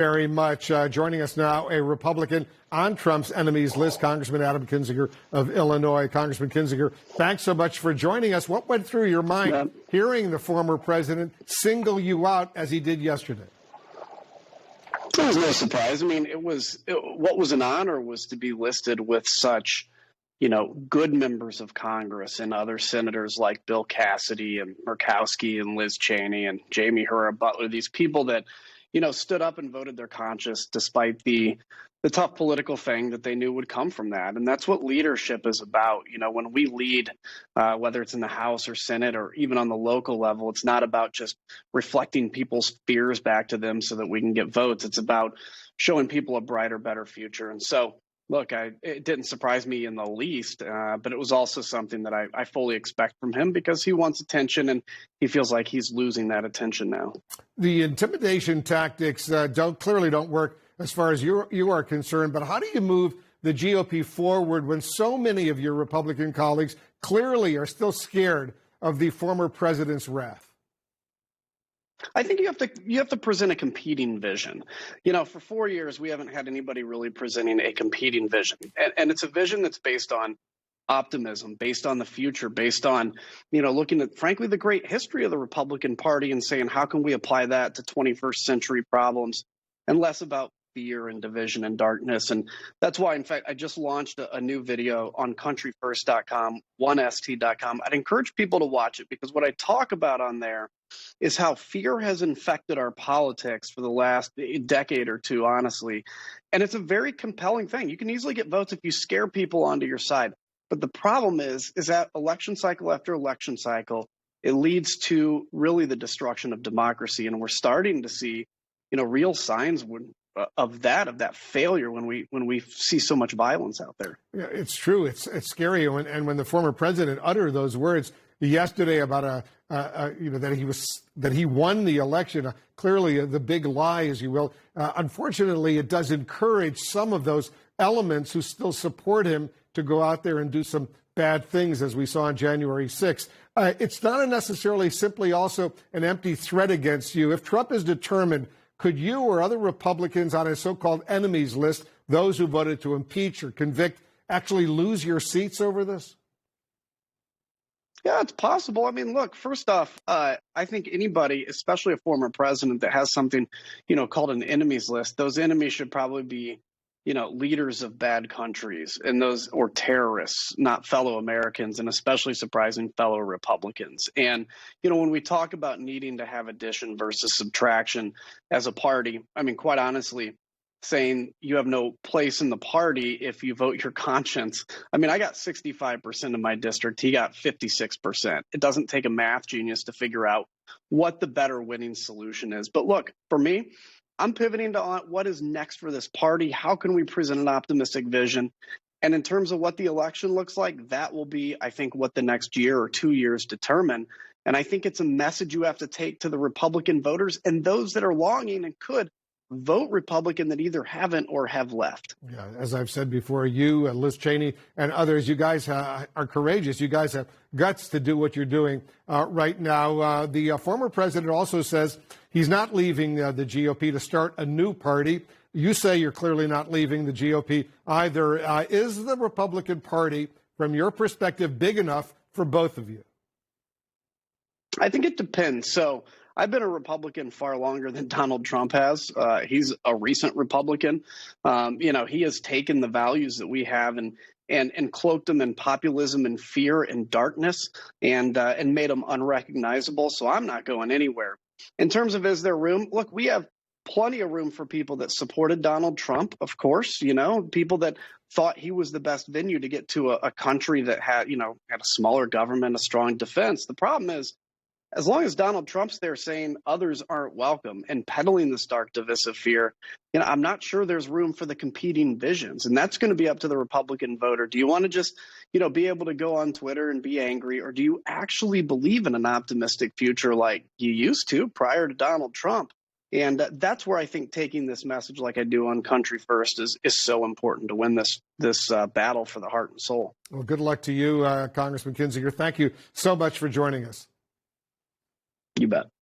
Very much. Joining us now, a Republican on Trump's enemies list, Congressman Adam Kinzinger of Illinois. Congressman Kinzinger, thanks so much for joining us. What went through your mind hearing the former president single you out as he did yesterday? It was no surprise. I mean, what was an honor was to be listed with such, good members of Congress and other senators like Bill Cassidy and Murkowski and Liz Cheney and Jamie Herrera Butler, these people that, stood up and voted their conscience despite the tough political thing that they knew would come from that. And that's what leadership is about. When we lead, whether it's in the House or Senate or even on the local level, it's not about just reflecting people's fears back to them so that we can get votes. It's about showing people a brighter, better future. And so, look, it didn't surprise me in the least, but it was also something that I fully expect from him because he wants attention and he feels like he's losing that attention now. The intimidation tactics clearly don't work as far as you are concerned, but how do you move the GOP forward when so many of your Republican colleagues clearly are still scared of the former president's wrath? I think you have to present a competing vision. For 4 years, we haven't had anybody really presenting a competing vision. And it's a vision that's based on optimism, based on the future, based on, looking at, frankly, the great history of the Republican Party and saying, how can we apply that to 21st century problems, and less about fear and division and darkness. And that's why, in fact, I just launched a new video on countryfirst.com, 1st.com. I'd encourage people to watch it because what I talk about on there is how fear has infected our politics for the last decade or two, honestly. And it's a very compelling thing. You can easily get votes if you scare people onto your side. But the problem is that election cycle after election cycle, it leads to really the destruction of democracy. And we're starting to see, real signs of that failure when we see so much violence out there. Yeah, it's true. It's scary. And when the former president uttered those words yesterday about that he won the election, clearly the big lie, as you will. Unfortunately, it does encourage some of those elements who still support him to go out there and do some bad things, as we saw on January 6th. It's not necessarily simply also an empty threat against you. If Trump is determined, could you or other Republicans on a so-called enemies list, those who voted to impeach or convict, actually lose your seats over this? Yeah, it's possible. I mean, look, first off, I think anybody, especially a former president that has something, called an enemies list, those enemies should probably be, leaders of bad countries and or terrorists, not fellow Americans, and especially surprising fellow Republicans. And, when we talk about needing to have addition versus subtraction as a party, I mean, quite honestly, saying you have no place in the party if you vote your conscience. I mean, I got 65% of my district. He got 56%. It doesn't take a math genius to figure out what the better winning solution is. But look, for me, I'm pivoting to what is next for this party. How can we present an optimistic vision? And in terms of what the election looks like, that will be, I think, what the next year or 2 years determine. And I think it's a message you have to take to the Republican voters and those that are longing and could vote Republican that either haven't or have left. Yeah, as I've said before, you, Liz Cheney, and others, you guys are courageous. You guys have guts to do what you're doing right now. The former president also says he's not leaving the GOP to start a new party. You say you're clearly not leaving the GOP either. Is the Republican Party, from your perspective, big enough for both of you? I think it depends. So I've been a Republican far longer than Donald Trump has. He's a recent Republican. He has taken the values that we have and cloaked them in populism and fear and darkness and made them unrecognizable. So I'm not going anywhere. In terms of is there room? Look, we have plenty of room for people that supported Donald Trump, of course, people that thought he was the best venue to get to a country that had a smaller government, a strong defense. The problem is, as long as Donald Trump's there saying others aren't welcome and peddling the stark divisive fear, I'm not sure there's room for the competing visions. And that's going to be up to the Republican voter. Do you want to just, be able to go on Twitter and be angry, or do you actually believe in an optimistic future like you used to prior to Donald Trump? And that's where I think taking this message like I do on Country First is so important to win this battle for the heart and soul. Well, good luck to you, Congressman Kinzinger. Thank you so much for joining us. You bet.